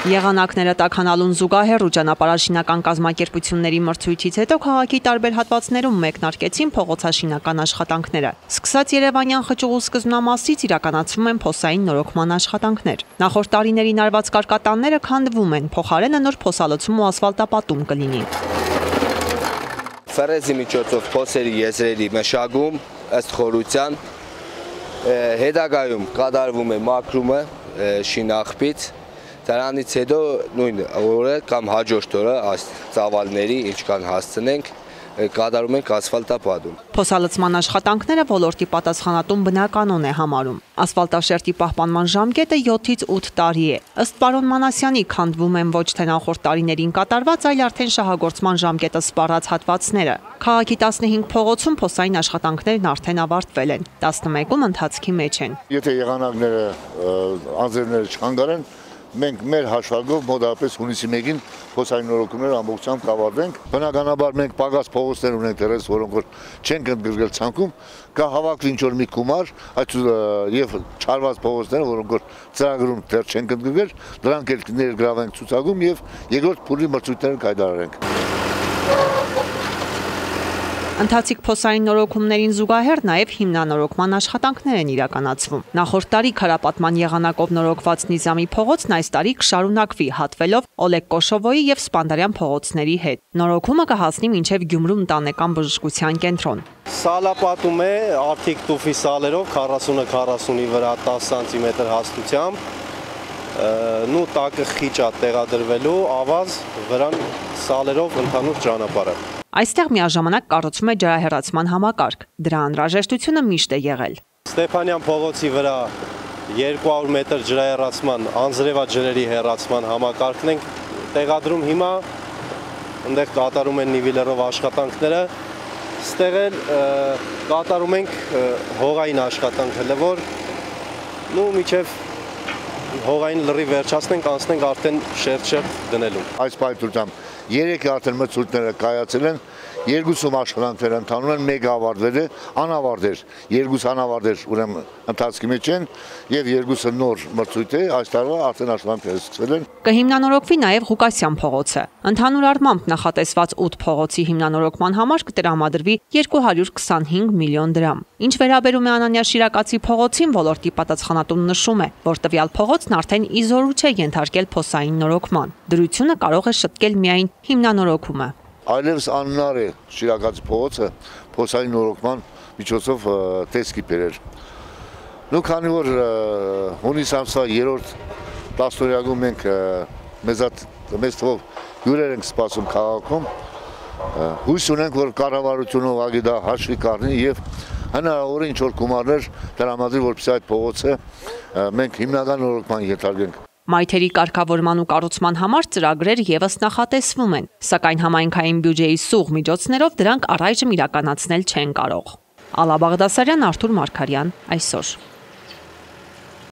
Եղանակները տաքանալուն զուգահեռ ու ճանապարհաշինական կազմակերպությունների մրցույթից հետո քաղաքի տարբեր հատվածներում մեկնարկեցին փողոցաշինական աշխատանքները։ Սկսած Երևանյան խճուղու սկզբնամասից իրականացվում են փոսային նորոգման աշխատանքներ։ Նախորդ տարիներին արված կարկատանները քանդվում են, փոխարենը նոր փոսալոցում ու ասֆալտապատում կլինի։ Ֆրեզի միջոցով փոսերի եզրերի մշակում ըստ խորության, հետագայում կատարվում է մաքրումը շինաղբից, դրանից հետո նույն օրը կամ հաջորդ օրը այս ծավալների ինչքան հասցնենք կատարում ենք ասֆալտապատում։ Փոսալցման աշխատանքները ոլորտի պատասխանատուն բնականոն է համարում։ Ասֆալտաշերտի պահպանման ժամկետը 7-ից 8 տարի է։ Ըստ պարոն Մանասյանի քանդվում են ոչ թե նախորդ տարիներին կատարված, այլ արդեն շահագործման ժամկետը սպառած հատվածները։ Քաղաքի 15 փողոցում փոսային աշխատանքներն արդեն ավարտվել են, 11-ում ընթացքի մեջ են։ Եթե եղանակները անձրևները չխանգարեն, մենք մեր հաշվարկով մոտավորապես հունիսի 1-ին փոսային նորոգումները ամբողջությամբ կավարտենք։ Բնականաբար մենք պակաս փողոցներ ունենք դեռևս, որոնք չեն ընդգրկել ցանկում, կհավաքվի ինչ-որ մի գումար, եւ չարված փողոցները, որոնք ծրագրում դեռ չեն ընդգրկել, դրանք էլ ներգրավենք ցուցակում եւ երկրորդ փուլի մրցույթները կայացնենք։ Ընթացիկ փոսային նորոգումներին զուգահեռ նաև հիմնանորոգման աշխատանքներ են իրականացվում։ Նախորդ տարի քարապատման եղանակով նորոգված Նիզամի փողոցն այս տարի կշարունակվի հատվելով Օլեգ Կոշովոյի եւ Սպանդարյան փողոցների հետ։ Նորոգումը կհասնի մինչև Գյումրու ընտանեկան բժշկության կենտրոն։ Սալապատում է արդիկ տուֆի սալերով 40-ը 40-ի վրա 10 սանտիմետր հաստությամբ, նու տակը խիճ է տեղադրվելու, ավազ վրան սալերով ընդհանուր ճանապարհը։ Այստեղ միաժամանակ կառուցվում է ջրահեռացման համակարգ։ Դրա անհրաժեշտությունը միշտ է եղել։ Ստեփանյան փողոցի վրա 200 մետր ջրահեռացման, անձրևաջրերի հեռացման համակարգն ենք տեղադրում հիմա, այնտեղ կատարում են նիվելերով աշխատանքները, ստեղ էլ կատարում ենք հողային աշխատանքը, որ միջև հողային լրիվ վերջացնենք, անցնենք արդեն շերտ դնելու։ Այս պայթությամբ 3 արդեն մրցույթները կայացել են, 2 աշխատանքներ ընթանում են, 1 ավարտվել է, անավարտ էր, 2 անավարտ էր, ուրեմն ընթացքի մեջ են եւ 2 նոր մրցույթ է, այս տարվա արդեն աշխատանքները սկսվել են։ Կհիմնանորոգվի նաև Ղուկասյան փողոցը։ Ընդհանուր առմամբ նախատեսված 8 փողոցի հիմնանորոգման համար կտրամադրվի 225 միլիոն դրամ։ Ինչ վերաբերում է Անանյա Շիրակացի փողոցին, ոլորտի պատասխանատուն նշում է, որ տվյալ փողոցն արդեն իզորու չէ ենթարկել փոսային նորոգման։ Դրությունը կարող է շտկել միայն հիմնանորոգումը։ Այլևս անհնար է Շիրակացի փողոցը փոսային նորոգման միջոցով տեսքի բերել։ Քանի որ հունիս ամսվա 3-րդ 10-օրյակում մենք մեծ թվով հյուրեր ենք սպասում քաղաքում, հույս ունենք, որ կառավարությունը ուղղակի դա հաշվի կառնի եւ հնարավոր է ինչ-որ գումարներ տրամադրի, որպեսզի այդ փողոցը մենք հիմնական նորոգման ենթարկենք։ Մայթերի կարգավորման ու կառուցման համար ծրագրեր եւս նախատեսվում են, սակայն համայնքային բյուջեի սուղ միջոցներով դրանք առայժմ իրականացնել չեն կարող։ Ալա Բաղդասարյան, Արթուր Մարգարյան, այսօր։